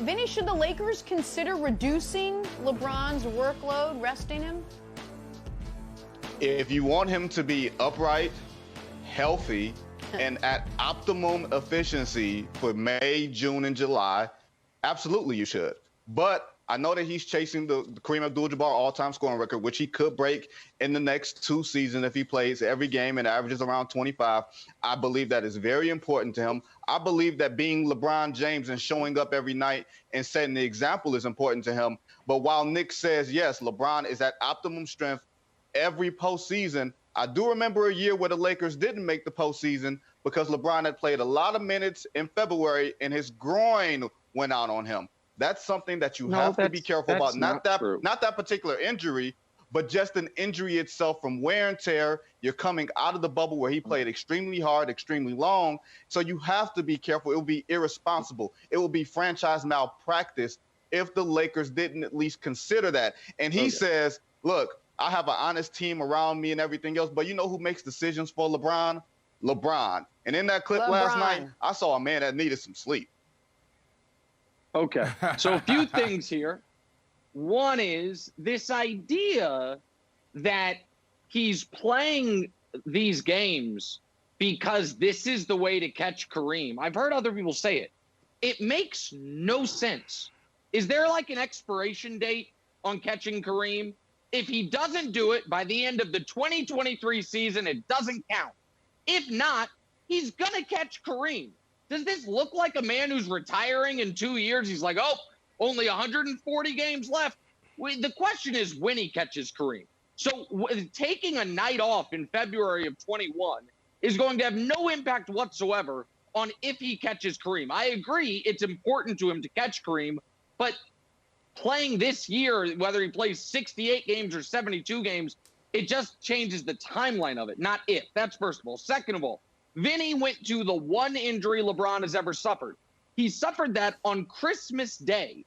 Vinny, should the Lakers consider reducing LeBron's workload, resting him? If you want him to be upright, healthy, and at optimum efficiency for May, June, and July, absolutely you should. But I know that he's chasing the Kareem Abdul-Jabbar all-time scoring record, which he could break in the next 2 seasons if he plays every game and averages around 25. I believe that is very important to him. I believe that being LeBron James and showing up every night and setting the example is important to him. But while Nick says, yes, LeBron is at optimum strength every postseason, I do remember a year where the Lakers didn't make the postseason because LeBron had played a lot of minutes in February and his groin went out on him. That's something that you have to be careful about. Not that particular injury, but just an injury itself from wear and tear. You're coming out of the bubble where he played extremely hard, extremely long. So you have to be careful. It will be irresponsible. It will be franchise malpractice if the Lakers didn't at least consider that. And he says, look, I have an honest team around me and everything else, but you know who makes decisions for LeBron? LeBron. And in that clip last night, I saw a man that needed some sleep. Okay, so a few things here. One is this idea that he's playing these games because this is the way to catch Kareem. I've heard other people say it. It makes no sense. Is there like an expiration date on catching Kareem? If he doesn't do it by the end of the 2023 season, it doesn't count. If not, he's going to catch Kareem. Does this look like a man who's retiring in 2 years? He's like, oh, only 140 games left. The question is when he catches Kareem. So taking a night off in February of 21 is going to have no impact whatsoever on if he catches Kareem. I agree it's important to him to catch Kareem, but playing this year, whether he plays 68 games or 72 games, it just changes the timeline of it, not if. That's first of all. Second of all, Vinny went to the one injury LeBron has ever suffered. He suffered that on Christmas Day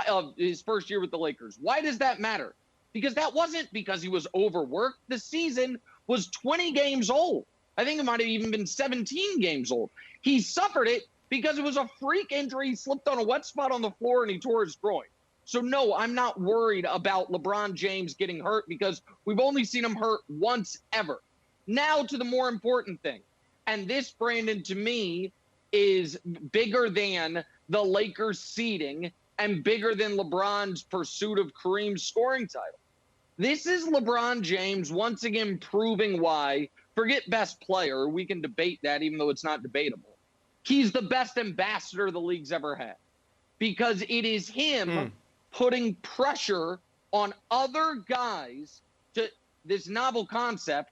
of his first year with the Lakers. Why does that matter? Because that wasn't because he was overworked. The season was 20 games old. I think it might have even been 17 games old. He suffered it because it was a freak injury. He slipped on a wet spot on the floor and he tore his groin. So, no, I'm not worried about LeBron James getting hurt because we've only seen him hurt once ever. Now to the more important thing. And this, Brandon, to me, is bigger than the Lakers seeding and bigger than LeBron's pursuit of Kareem's scoring title. This is LeBron James once again proving why, forget best player, we can debate that even though it's not debatable. He's the best ambassador the league's ever had because it is him putting pressure on other guys to this novel concept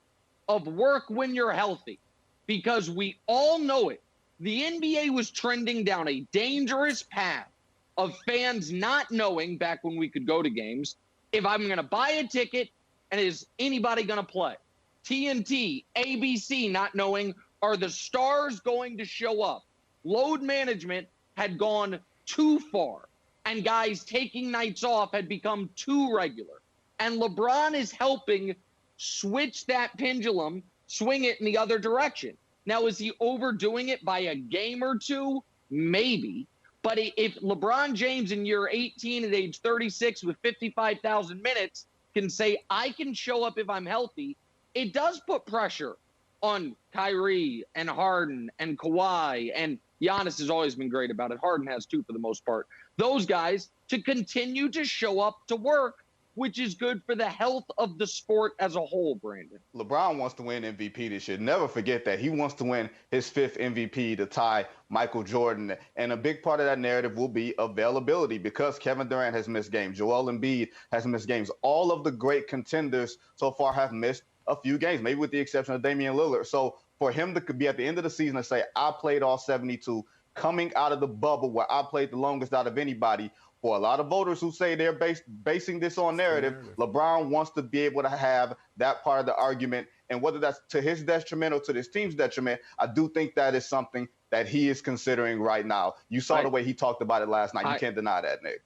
of work when you're healthy. Because we all know it. The NBA was trending down a dangerous path of fans not knowing, back when we could go to games, if I'm going to buy a ticket and is anybody going to play? TNT, ABC not knowing, are the stars going to show up? Load management had gone too far, and guys taking nights off had become too regular. And LeBron is helping switch that pendulum, swing it in the other direction. Now, is he overdoing it by a game or two? Maybe. But if LeBron James in year 18 at age 36 with 55,000 minutes can say, I can show up if I'm healthy, it does put pressure on Kyrie and Harden and Kawhi, and Giannis has always been great about it. Harden has too for the most part. Those guys to continue to show up to work, which is good for the health of the sport as a whole, Brandon. LeBron wants to win MVP this year. Never forget that. He wants to win his 5th MVP to tie Michael Jordan. And a big part of that narrative will be availability because Kevin Durant has missed games. Joel Embiid has missed games. All of the great contenders so far have missed a few games, maybe with the exception of Damian Lillard. So for him to be at the end of the season and say, I played all 72, coming out of the bubble where I played the longest out of anybody, for a lot of voters who say they're basing this on narrative, LeBron wants to be able to have that part of the argument. And whether that's to his detriment or to this team's detriment, I do think that is something that he is considering right now. You saw the way he talked about it last night. You can't deny that, Nick.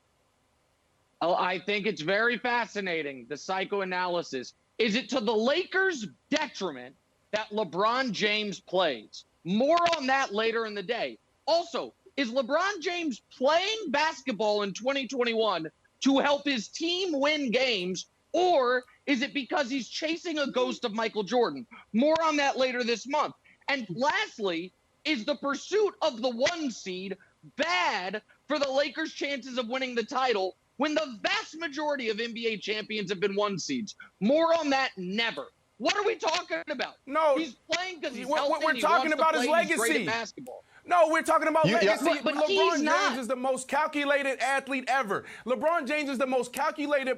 I think it's very fascinating, the psychoanalysis. Is it to the Lakers' detriment that LeBron James plays? More on that later in the day. Also, is LeBron James playing basketball in 2021 to help his team win games, or is it because he's chasing a ghost of Michael Jordan? More on that later this month. And lastly, is the pursuit of the 1 seed bad for the Lakers' chances of winning the title when the vast majority of NBA champions have been 1 seeds? More on that never. What are we talking about? No, he's playing because he's we're healthy. talking about his legacy. He's great at basketball. No, we're talking about legacy. But LeBron James is the most calculated athlete ever. LeBron James is the most calculated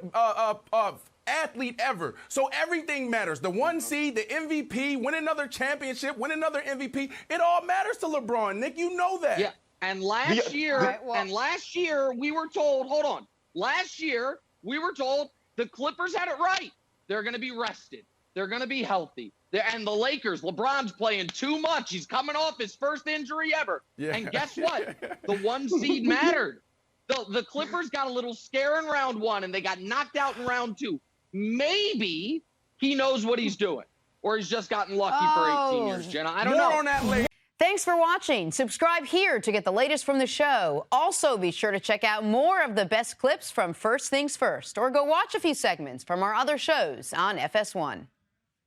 athlete ever. So everything matters. The 1 seed, the MVP, win another championship, win another MVP. It all matters to LeBron, Nick. You know that. Yeah. And last year we were told, hold on. Last year we were told the Clippers had it right. They're going to be rested. They're going to be healthy. And the Lakers, LeBron's playing too much. He's coming off his first injury ever. Yeah. And guess what? The 1 seed mattered. The Clippers got a little scare in round 1, and they got knocked out in round 2. Maybe he knows what he's doing, or he's just gotten lucky for 18 years, Jenna. I don't know. More on that later. Thanks for watching. Subscribe here to get the latest from the show. Also, be sure to check out more of the best clips from First Things First, or go watch a few segments from our other shows on FS1.